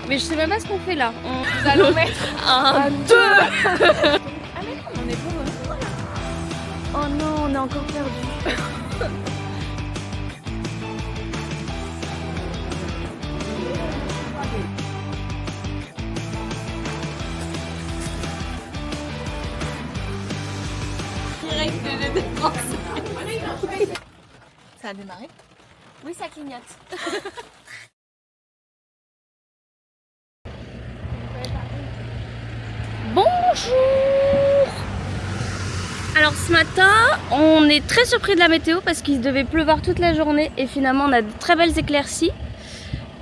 Mais je sais même pas ce qu'on fait là. Nous allons mettre Un, deux. Ah mais non, on est bon là. Oh non, on est encore perdu. Direct de défense. Ça a démarré? Oui, ça clignote. Bonjour. Alors ce matin, on est très surpris de la météo parce qu'il devait pleuvoir toute la journée et finalement on a de très belles éclaircies.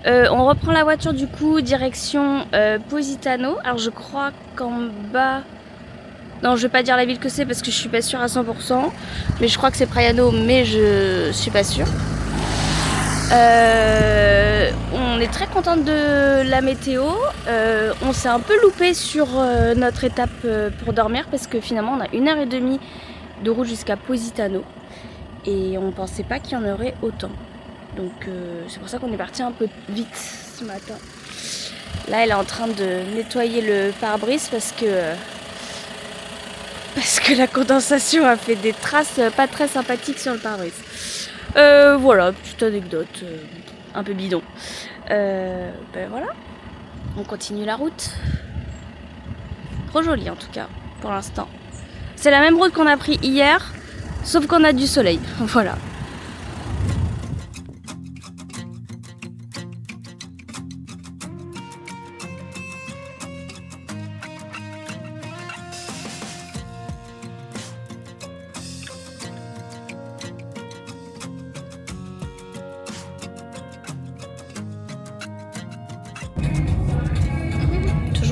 On reprend la voiture du coup direction Positano. Alors je crois qu'en bas... Non, je vais pas dire la ville que c'est parce que je suis pas sûre à 100%. Mais je crois que c'est Praiano, mais je suis pas sûre. On est très contente de la météo. On s'est un peu loupé sur notre étape pour dormir parce que finalement on a 1h30 de route jusqu'à Positano et on pensait pas qu'il y en aurait autant. Donc c'est pour ça qu'on est parti un peu vite ce matin. Là elle est en train de nettoyer le pare-brise parce que la condensation a fait des traces pas très sympathiques sur le pare-brise. Voilà, petite anecdote un peu bidon. Voilà, on continue la route. Trop jolie en tout cas, pour l'instant. C'est la même route qu'on a pris hier, sauf qu'on a du soleil. Voilà.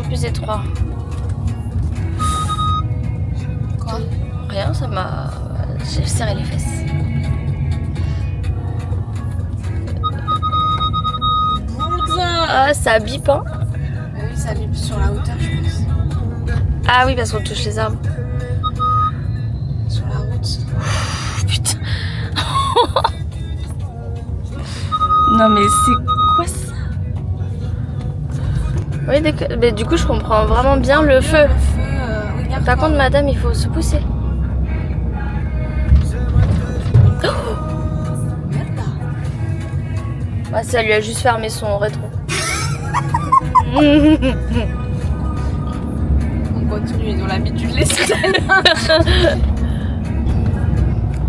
Plus étroit. Quoi? Rien, ça m'a... J'ai serré les fesses. Bourdin! Ah, ça bip, hein? Oui, ça bip sur la hauteur, je pense. Ah oui, parce qu'on touche les arbres. Sur la route. Putain. Non mais c'est quoi ça? Oui, mais du coup je comprends vraiment bien le feu. Regarde. Par contre madame, il faut se pousser. Bah, ça lui a juste fermé son rétro. On continue, ils ont l'habitude de laisser.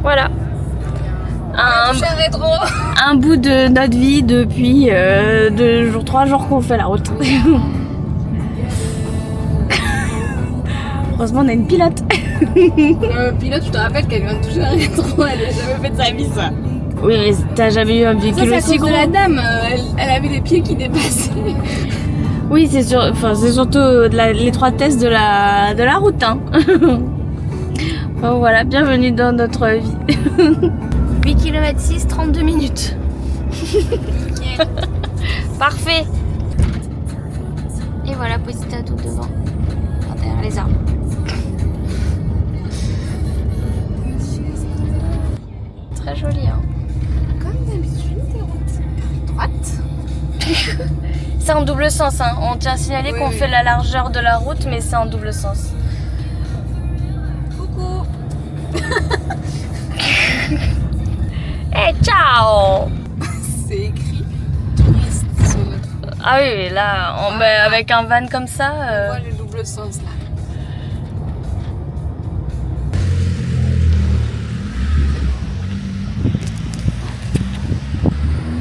Voilà. Rétro. Un bout de notre vie depuis 3 jours qu'on fait la route. Heureusement on a une pilote. Pilote, tu te rappelles qu'elle vient de toucher un rétro, elle a jamais fait de sa vie ça. Oui mais t'as jamais eu un véhicule Ça, aussi c'est à cause gros. de la dame, elle avait les pieds qui dépassaient. Oui c'est surtout l'étroitesse de la route hein. Bon, voilà, bienvenue dans notre vie. 8 km 6, 32 minutes. Parfait. Et voilà, Positano devant, derrière les arbres. Très joli hein. Comme d'habitude, des routes droites. C'est en double sens hein. On tient à signaler Oui, qu'on oui. fait la largeur de la route mais c'est en double sens. Coucou. Hey ciao. C'est écrit touriste sur notre photo. Ah oui là avec un van comme ça On voit le double sens là.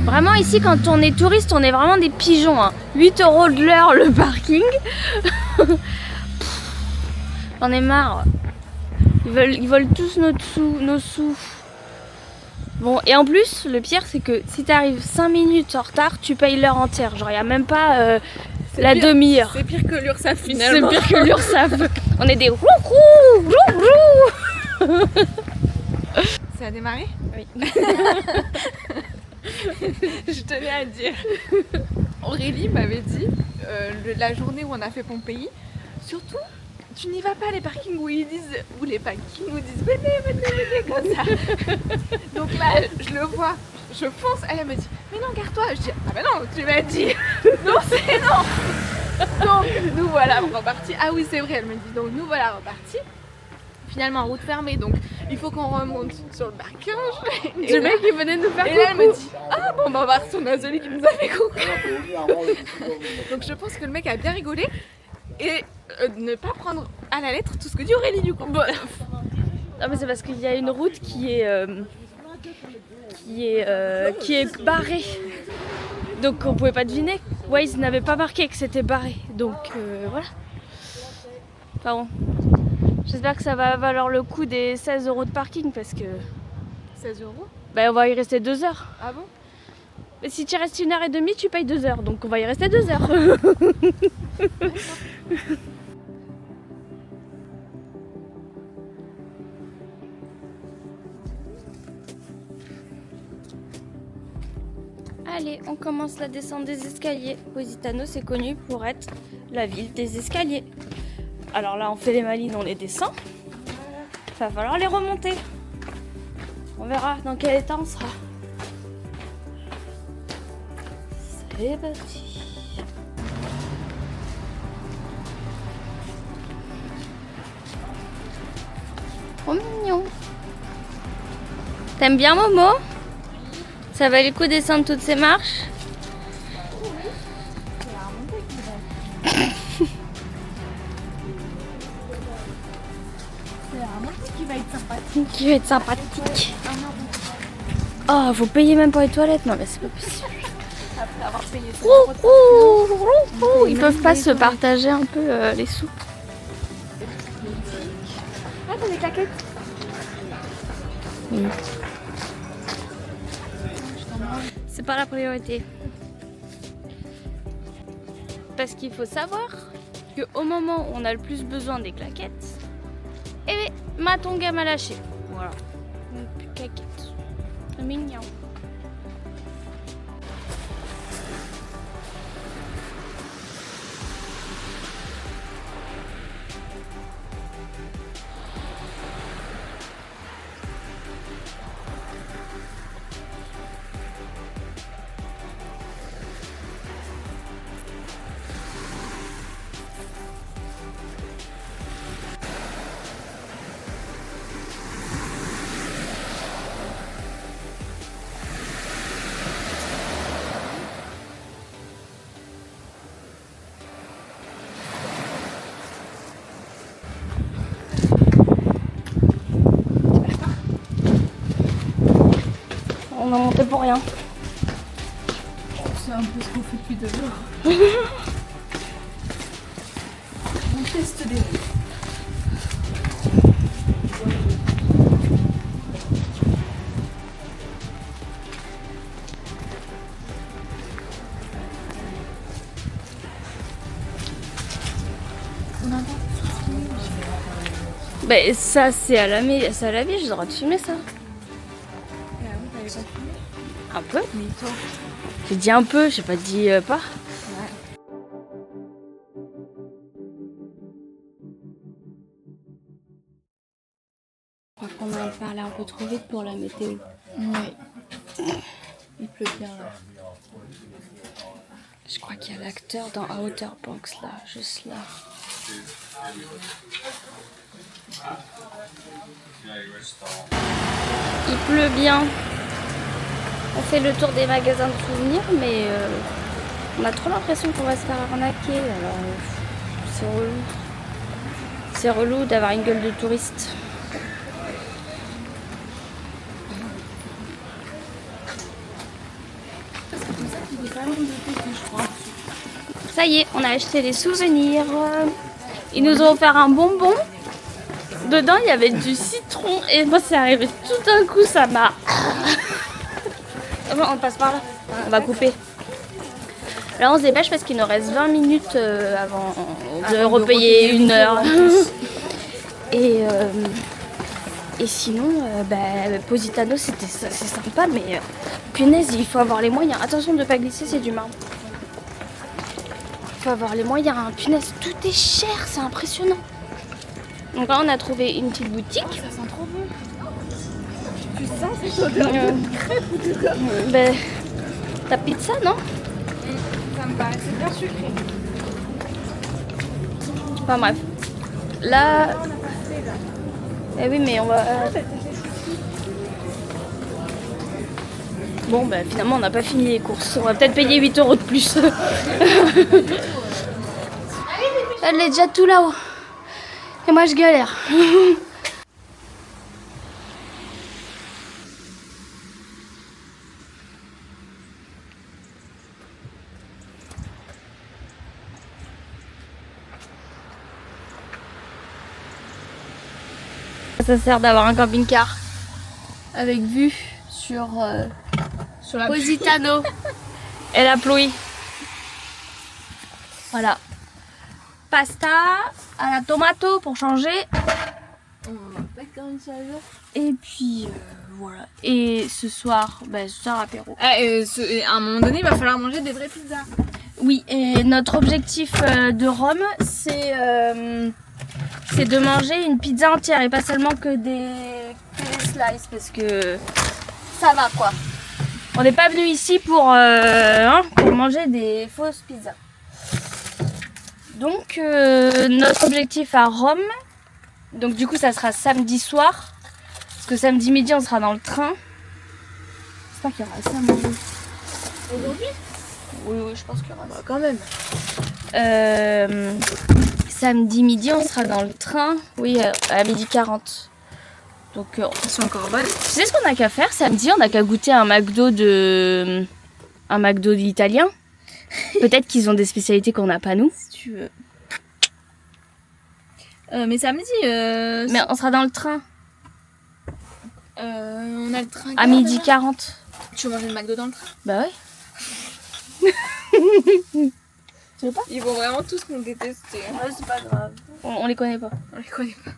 Vraiment ici quand on est touriste on est vraiment des pigeons hein. 8 € de l'heure le parking. J'en ai marre. Ils veulent tous nos sous. Bon et en plus le pire c'est que si t'arrives 5 minutes en retard tu payes l'heure entière. Genre y a même pas la demi-heure. C'est pire que l'URSSAF finalement. C'est pire que l'URSSAF. On est des roucou. Ça a démarré? Oui. Je tenais à dire. Aurélie m'avait dit la journée où on a fait Pompéi, surtout tu n'y vas pas les parkings où ils disent, où les parkings où ils disent venez comme ça. Donc là je le vois, je fonce, elle me dit mais non garde-toi, je dis ah bah non tu m'as dit non c'est non. Donc nous voilà repartis, ah oui c'est vrai elle me dit, donc nous voilà repartis. Finalement route fermée, donc il faut qu'on remonte sur le parking. Et le mec il venait nous faire et là elle me dit ah bon bah on va retourner à celui qui nous a fait coucou. Donc je pense que le mec a bien rigolé et ne pas prendre à la lettre tout ce que dit Aurélie du coup. Non mais c'est parce qu'il y a une route qui est barrée. Donc on pouvait pas deviner. Waze n'avait pas marqué que c'était barré. Donc voilà. Enfin bon. J'espère que ça va valoir le coup des 16 € de parking parce que... 16 €? Bah on va y rester 2 heures. Ah bon? Mais si tu restes 1h30, tu payes 2 heures. Donc on va y rester 2 heures. Allez, on commence la descente des escaliers. Positano, c'est connu pour être la ville des escaliers. Alors là, on fait les malines, on les descend. Il va falloir les remonter. On verra dans quel état on sera. C'est parti. Trop mignon. T'aimes bien Momo? Ça valait le coup de descendre toutes ces marches? Qui va être sympathique. Oh, faut payer même pour les toilettes. Non mais c'est pas possible. Après avoir payé ça. Ils peuvent pas se partager un peu les sous. Ah t'as des claquettes? Oui. C'est pas la priorité. Parce qu'il faut savoir qu'au moment où on a le plus besoin des claquettes, et ma tonga m'a lâché. Voilà. Donc plus de claquettes. C'est mignon. On a monté pour rien. C'est un peu ce qu'on fait depuis 2 heures. On teste des rues. Ben ça c'est à la vie, j'ai le droit de filmer ça. Un peu? J'ai dit un peu, j'ai pas dit pas. Je crois qu'on a parlé un peu trop vite pour la météo. Oui. Il pleut bien là. Je crois qu'il y a l'acteur dans Outer Banks là, juste là. Il pleut bien. On fait le tour des magasins de souvenirs, mais on a trop l'impression qu'on va se faire arnaquer. Alors c'est relou. C'est relou d'avoir une gueule de touriste. Ça y est, on a acheté les souvenirs. Ils nous ont offert un bonbon. Dedans, il y avait du citron. Et moi, c'est arrivé tout d'un coup, ça m'a... On passe par là. On va couper. Là, on se dépêche parce qu'il nous reste 20 minutes avant de repayer 1 heure. Et sinon, Positano, c'est sympa, mais punaise, il faut avoir les moyens. Attention de ne pas glisser, c'est du marbre. Il faut avoir les moyens, hein. Punaise, tout est cher, c'est impressionnant. Donc là, on a trouvé une petite boutique. Oh, ça sent trop bon. Tu sens cette odeur de crêpes ou de quoi? Ben, ta pizza, non? Ça me paraissait bien sucré. Enfin bref. Là... On a passé là. Eh oui, mais on va... Bon, bah finalement, on n'a pas fini les courses. On va peut-être payer 8 € de plus. Elle est déjà tout là-haut. Et moi, je galère. Ça sert d'avoir un camping-car avec vue sur la Positano et la pluie. Voilà. Pasta à la tomato pour changer. On va pas comme ça là. Et puis voilà. Et ce soir apéro. À un moment donné, il va falloir manger des vraies pizzas. Oui, et notre objectif de Rome, c'est de manger une pizza entière et pas seulement que des slices parce que ça va quoi. On n'est pas venu ici pour manger des fausses pizzas. Donc notre objectif à Rome, donc du coup ça sera samedi soir, parce que samedi midi on sera dans le train. J'espère qu'il y aura ça à manger. Aujourd'hui? Oui, je pense qu'il y aura ça. Bah quand même. Samedi midi, on sera dans le train, oui, à 12h40. Donc, Elles sont encore bonnes. tu sais ce qu'on a qu'à faire samedi? On a qu'à goûter un McDo italien. Peut-être qu'ils ont des spécialités qu'on n'a pas nous. Si tu veux. Mais samedi, Mais on sera dans le train on a le train. à 12h40. Tu veux manger le McDo dans le train? Bah ouais. Tu veux pas? Ils vont vraiment tous nous détester. Ouais, c'est pas grave. On les connaît pas. On les connaît pas.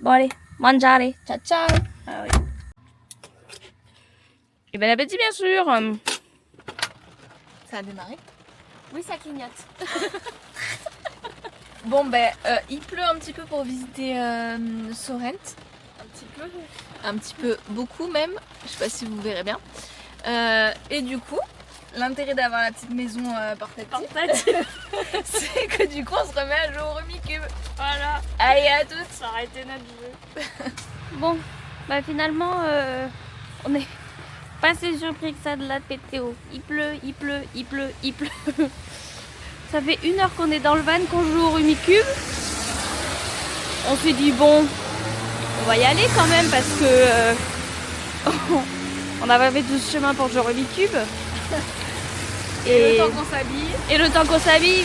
Bon allez, mangiare. Ciao ciao. Ah oui. Et bon appétit bien sûr. Ça a démarré. Oui, ça clignote. Bon il pleut un petit peu pour visiter Sorrent. Un petit peu, beaucoup même. Je sais pas si vous verrez bien. Et du coup, l'intérêt d'avoir la petite maison portative, c'est que du coup on se remet à jouer au Rumicube. Voilà. Allez à toutes. Ça aurait été notre jeu. Bon, bah finalement, on est pas si surpris que ça de la météo. Il pleut, il pleut, il pleut, il pleut. Ça fait 1 heure qu'on est dans le van, qu'on joue au Rumicube. On s'est dit bon, on va y aller quand même parce que on n'a pas fait tout ce chemin pour jouer au Rumicube. Et le temps qu'on s'habille. Et le temps qu'on s'habille.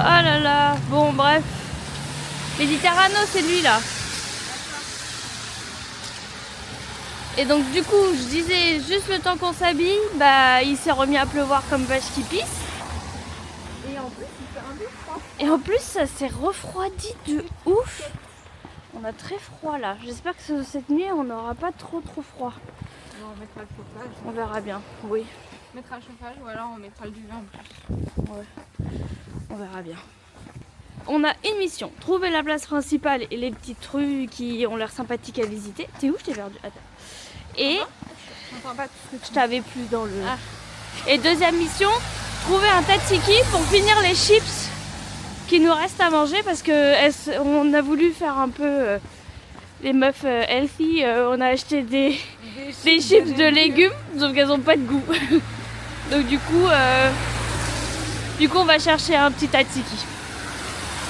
Oh là là. Bon bref. Méditerrano c'est lui là. Et donc du coup je disais juste le temps qu'on s'habille, bah il s'est remis à pleuvoir comme vache qui pisse. Et en plus il fait un peu froid. Et en plus ça s'est refroidi de ouf. On a très froid là. J'espère que cette nuit on n'aura pas trop froid. Bon, on mettra le chauffage. On verra bien. Oui. On mettra le chauffage ou alors on mettra le duvet en plus. Ouais. On verra bien. On a une mission, trouver la place principale et les petites rues qui ont l'air sympathiques à visiter. T'es où? Je t'ai perdu. Attends. Et J'entends pas tout ce que je tu t'avais plus dans le... Ah. Et deuxième mission, trouver un tzatziki pour finir les chips qui nous restent à manger parce que on a voulu faire un peu les meufs healthy. On a acheté des chips de légumes, sauf qu'elles n'ont pas de goût. Donc du coup, on va chercher un petit tzatziki.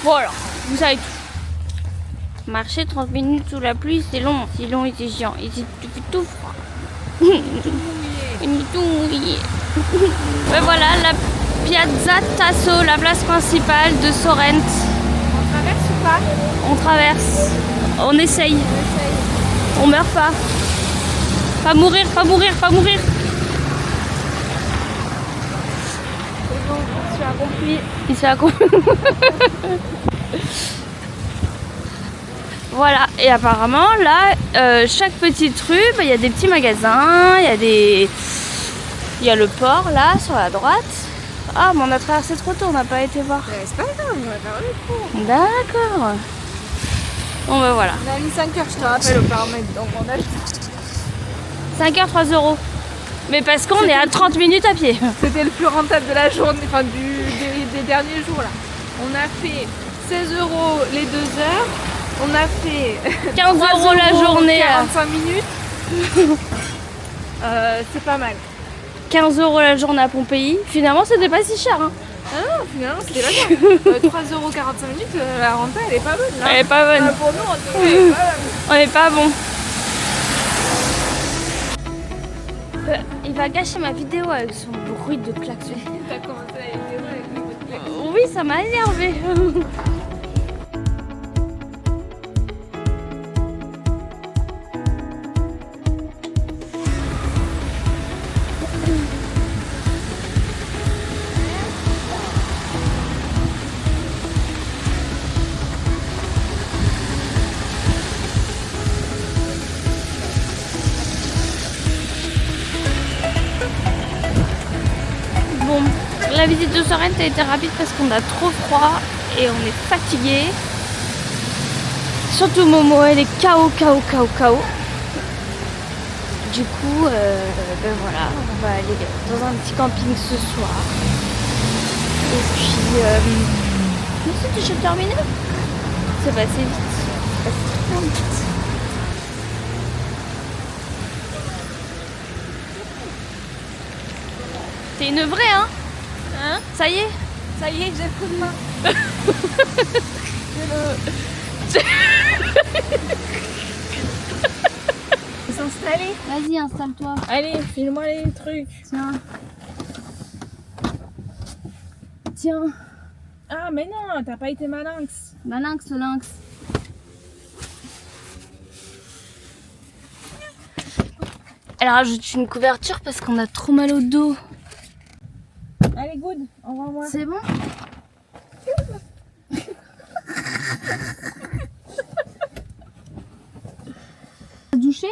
Voilà, vous savez tout. Marcher 30 minutes sous la pluie, c'est long et c'est chiant. Et c'est tout froid. On est tout mouillé. Ben voilà, la Piazza Tasso, la place principale de Sorrent. On traverse ou pas? On traverse. On essaye. On meurt pas. Pas mourir, pas mourir, pas mourir. C'est bon, je suis accompli. Il se fait accomplir. Voilà, et apparemment là, chaque petite rue, il y a des petits magasins, il y a le port là sur la droite. Ah, mais on a traversé trop tôt, on n'a pas été voir. C'est pas grave, on va faire le tour. D'accord. Bon bah voilà. On a mis 5 heures, je te rappelle, au paramètre, donc on a 5 heures, 3 euros. Mais parce qu'on est à 30 minutes à pied. C'était le plus rentable de la journée, enfin des derniers jours là. On a fait 16 euros les 2 heures. On a fait 15 3 euros la journée. 45 minutes. C'est pas mal. 15 euros la journée à Pompéi. Finalement, c'était pas si cher. Hein. Ah non, finalement c'était pas cher. 3 euros 45 minutes, la renta elle est pas bonne là. Elle est pas bonne. Pour nous, en tout cas, elle est pas bonne. On est pas bon. Il va gâcher ma vidéo avec son bruit de klaxon. T'as commencé la vidéo avec le mot de klaxon. Oui, ça m'a énervé. Bon, la visite de Sorrente a été rapide parce qu'on a trop froid et on est fatigué. Surtout Momo, elle est KO. Du coup, ben voilà, on va aller dans un petit camping ce soir. Et puis, c'est déjà terminé. C'est passé vite. C'est passé trop vite. T'es une vraie, hein? Hein? Ça y est? Ça y est, j'ai le coup de main. S'installer. Vas-y, installe-toi. Allez, file-moi les trucs. Tiens. Ah mais non, t'as pas été malinx. Lynx, le lynx. Elle rajoute une couverture parce qu'on a trop mal au dos. Allez, good, envoie-moi. C'est bon? Se doucher?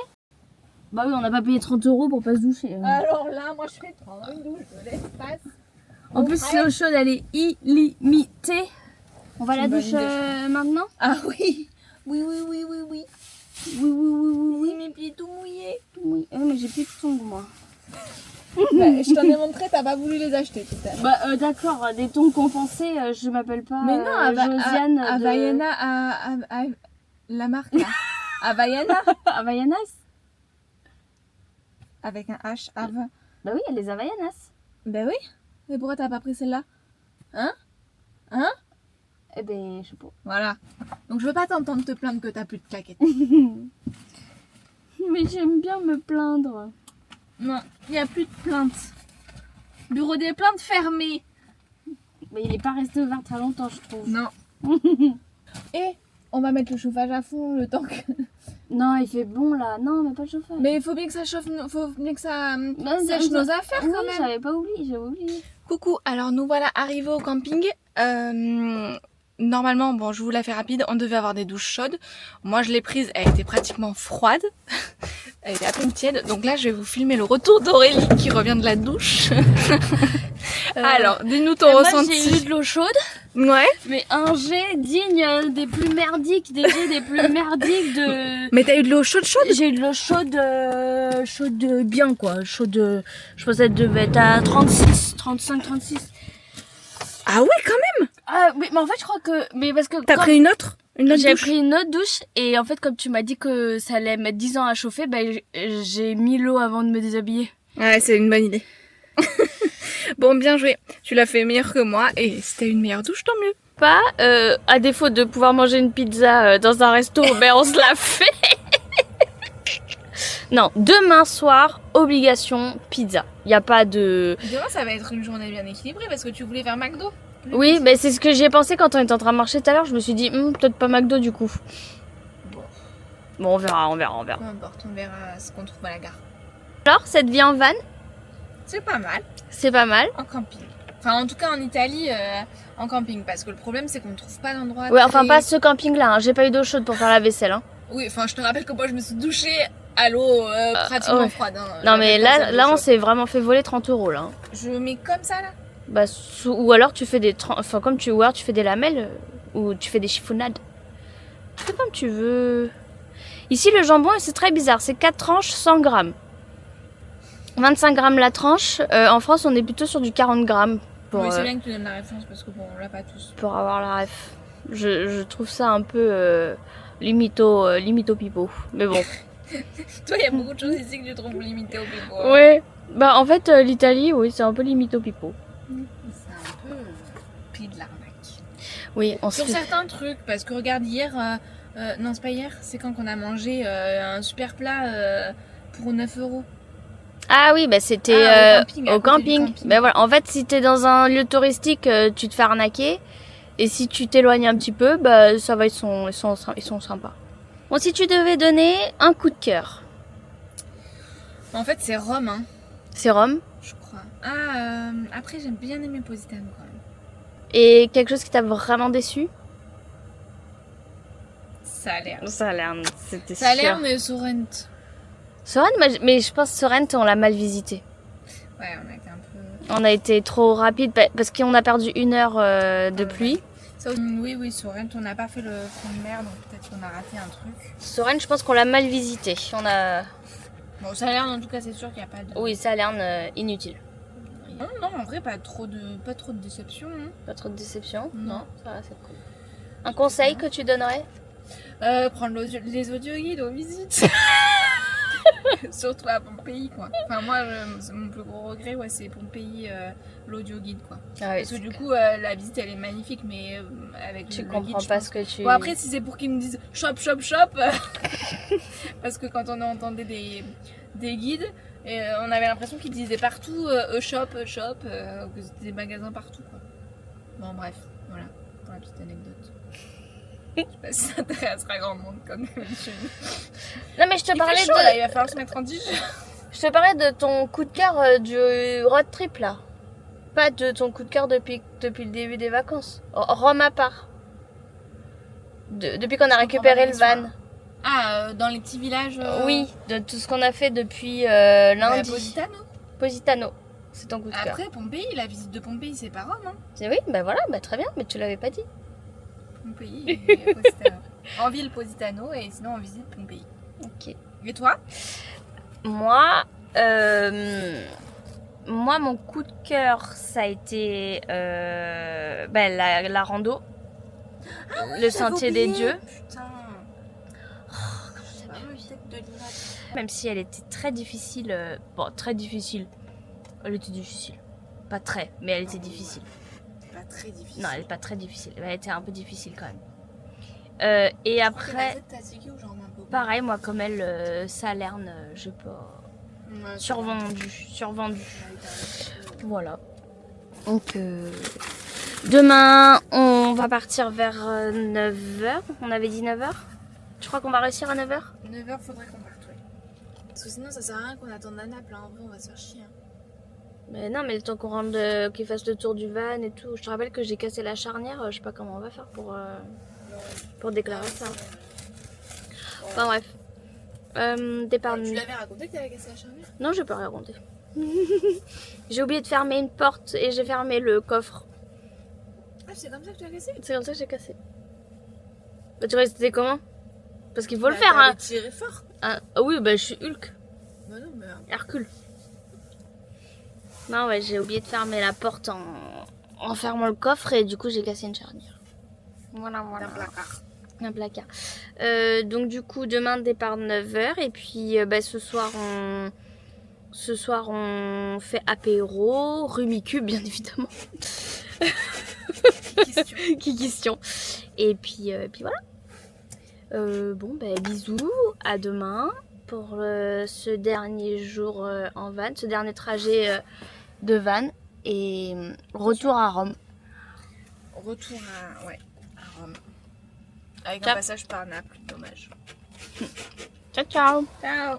Bah oui, on n'a pas payé 30 euros pour pas se doucher. Alors là, moi je fais prendre une douche de l'espace. En plus, l'eau chaude, elle est illimitée. On va à la Bonne douche idée. maintenant? Ah oui. Oui. Oui. Mes pieds tout mouillés. Oui, mais j'ai plus de tongs, moi. Bah, je t'en ai montré, t'as pas voulu les acheter tout à l'heure. Bah d'accord, des tongs compensés, je m'appelle pas Mais non, Josiane de... Havaiana, à la marque là. Havaiana. Havaianas? Avec un H, Ava. Bah oui, il y a les Havaianas. Ben oui. Mais pourquoi t'as pas pris celle-là? Hein? Eh ben, je sais pas. Voilà. Donc je veux pas t'entendre te plaindre que t'as plus de claquettes. Mais j'aime bien me plaindre. Non, il n'y a plus de plaintes. Bureau des plaintes fermé. Mais il est pas resté ouvert très longtemps, je trouve. Non. Et on va mettre le chauffage à fond le temps que... Non, il fait bon là. Non, mais pas le chauffage. Mais il faut bien que ça chauffe, faut bien que ça Bah, sèche nos affaires oui, quand même. j'avais pas oublié, j'avais oublié. Coucou, alors nous voilà arrivés au camping. Normalement, bon, je vous la fais rapide, on devait avoir des douches chaudes. Moi, je l'ai prise, elle était pratiquement froide. Elle était à peine tiède. Donc là, je vais vous filmer le retour d'Aurélie qui revient de la douche. Alors, dis-nous ton Moi, ressenti. j'ai eu de l'eau chaude, Ouais. mais un jet digne des plus merdiques, des jets des plus merdiques de... Mais t'as eu de l'eau chaude chaude? J'ai eu de l'eau chaude, chaude bien quoi, chaude, je pensais qu'elle devait être à 36, 35, 36. Ah ouais, quand même. Ah oui, mais en fait je crois que, mais parce que T'as pris une autre? Une autre j'ai douche? pris une autre douche et en fait comme tu m'as dit que ça allait mettre 10 ans à chauffer, bah, j'ai mis l'eau avant de me déshabiller. Ouais, c'est une bonne idée. Bon, bien joué. Tu l'as fait meilleur que moi et c'était une meilleure douche, tant mieux. Pas, à défaut de pouvoir manger une pizza dans un resto, ben on se la fait. Non, demain soir, obligation pizza. Il n'y a pas de... Demain, ça va être une journée bien équilibrée parce que tu voulais faire McDo. Oui, mais c'est ce que j'y ai pensé quand on était en train de marcher tout à l'heure. Je me suis dit, peut-être pas McDo du coup. Bon, on verra. Peu importe, on verra ce qu'on trouve à la gare. Alors, cette vie en van, C'est pas mal. c'est pas mal. En camping. Enfin, en tout cas, en Italie, en camping. Parce que le problème, c'est qu'on ne trouve pas d'endroit. Ouais, enfin très- pas ce camping-là. Hein. J'ai pas eu d'eau chaude pour faire la vaisselle. Hein. Oui, enfin, je te rappelle que moi, je me suis douchée à l'eau pratiquement ouais. froide. Hein. Non, mais J'avais pas là, d'eau on chaude. s'est vraiment fait voler 30 euros là. Hein. Je mets comme ça, là. Bah, ou alors tu fais des... Enfin, comme tu... Ou alors tu fais des lamelles, ou tu fais des chiffonades. Tu fais comme tu veux. Ici, le jambon, c'est très bizarre. C'est 4 tranches, 100 grammes. 25 grammes la tranche. En France, on est plutôt sur du 40 grammes. Oui, c'est bien que tu donnes la référence parce que bon, on l'a pas tous. Pour avoir la ref. Je trouve ça un peu limito pipo. Mais bon. Toi, il y a beaucoup de choses ici que tu trouves limitées au pipo. Ouais. Bah, en fait, l'Italie, oui, c'est un peu limito pipo. C'est un peu pris de l'arnaque. Oui, on se Sur fait... certains trucs, parce que regarde, hier, non, c'est pas hier, c'est quand qu'on a mangé un super plat pour 9 €. Ah oui, bah c'était au camping. Bah voilà. En fait, si t'es dans un lieu touristique, tu te fais arnaquer. Et si tu t'éloignes un petit peu, bah ça va, ils sont sympas. Bon, si tu devais donner un coup de cœur. En fait, c'est Rome, hein. C'est Rome. Je crois. Ah, après, j'aime bien aimer Positano quand même. Et quelque chose qui t'a vraiment déçu? Salerne. Salerne, c'était sûr. Salerne et Sorrento. Sorrento, mais je pense que Sorrento, on l'a mal visité. Ouais, on a été un peu... On a été trop rapide parce qu'on a perdu 1 heure de pluie. Ça, oui, Sorrento, on n'a pas fait le front de mer, donc peut-être qu'on a raté un truc. Sorrento, je pense qu'on l'a mal visité. On a... Bon, Salerne, en tout cas, c'est sûr qu'il n'y a pas de... Oui, Salerne, inutile. Non, en vrai, pas trop de déception. Hein. Pas trop de déception? Non. Ça va, c'est cool. Un conseil que tu donnerais? Prendre les audioguides aux visites. Surtout à Pompéi, quoi. Enfin, moi, mon plus gros regret, ouais, c'est Pompéi, l'audio-guide, quoi. Ah oui, parce que du coup, la visite, elle est magnifique, mais avec tu le comprends guide, pas ce que tu... Bon, après, si c'est pour qu'ils nous disent shop, shop, shop, parce que quand on entendait des guides, on avait l'impression qu'ils disaient partout shop, que c'était des magasins partout, quoi. Bon, bref, voilà, pour la petite anecdote. Je sais pas si ça intéressera grand monde comme d'habitude. Non, mais je te parlais chaud, là, il va falloir se mettre en tige. Je te parlais de ton coup de cœur du road trip, là. Pas de ton coup de cœur depuis le début des vacances. Rome à part. Depuis qu'on a récupéré le van. Ah, dans les petits villages Oui, de tout ce qu'on a fait depuis lundi. Positano. Positano, c'est ton coup de cœur. Après, Pompéi, la visite de Pompéi, c'est pas Rome. Hein. Oui, bah voilà, bah très bien, mais tu l'avais pas dit. Pompéi et Positano. En ville Positano et sinon en visite Pompéi. Ok. Et toi? Moi, mon coup de cœur, ça a été la rando. Le sentier des dieux. Putain. Même si elle était très difficile. Très difficile. Elle était difficile. Pas très, mais elle était difficile. Pas très difficile. Non, elle est pas très difficile. Elle était un peu difficile quand même. Et après, pareil, moi comme elle, Salerne, j'ai pas... Survendu. Voilà. Donc, demain, on va partir vers 9h. On avait dit 9h. Je crois qu'on va réussir à 9h. 9h, faudrait qu'on parte, ouais. Parce que sinon, ça sert à rien qu'on attende à Naples. En vrai, on va se faire chier. Hein. Mais non, mais le temps qu'on rentre, qu'il fasse le tour du van et tout. Je te rappelle que j'ai cassé la charnière. Je sais pas comment on va faire pour déclarer ça. Enfin bref. Départ. Tu l'avais raconté que t'avais cassé la charnière? Non, je peux rien raconter. J'ai oublié de fermer une porte et j'ai fermé le coffre. Ah, c'est comme ça que tu as cassé? C'est comme ça que j'ai cassé. Bah, tu vois, c'était comment? Parce qu'il faut le faire, hein. Tiré fort. Ah oui, bah je suis Hulk. Bah non, mais... Hercule. Non, ouais, j'ai oublié de fermer la porte en fermant le coffre et du coup j'ai cassé une charnière. Voilà. Un placard. Un placard. Donc du coup, demain départ 9h et puis ce soir on fait apéro, Rumicube bien évidemment. Qui question. Et puis voilà. Bisous, à demain pour ce dernier jour en van, ce dernier trajet de van et retour à Rome. Retour à Rome. Avec Ciao. un passage par Naples, dommage. Ciao. Ciao.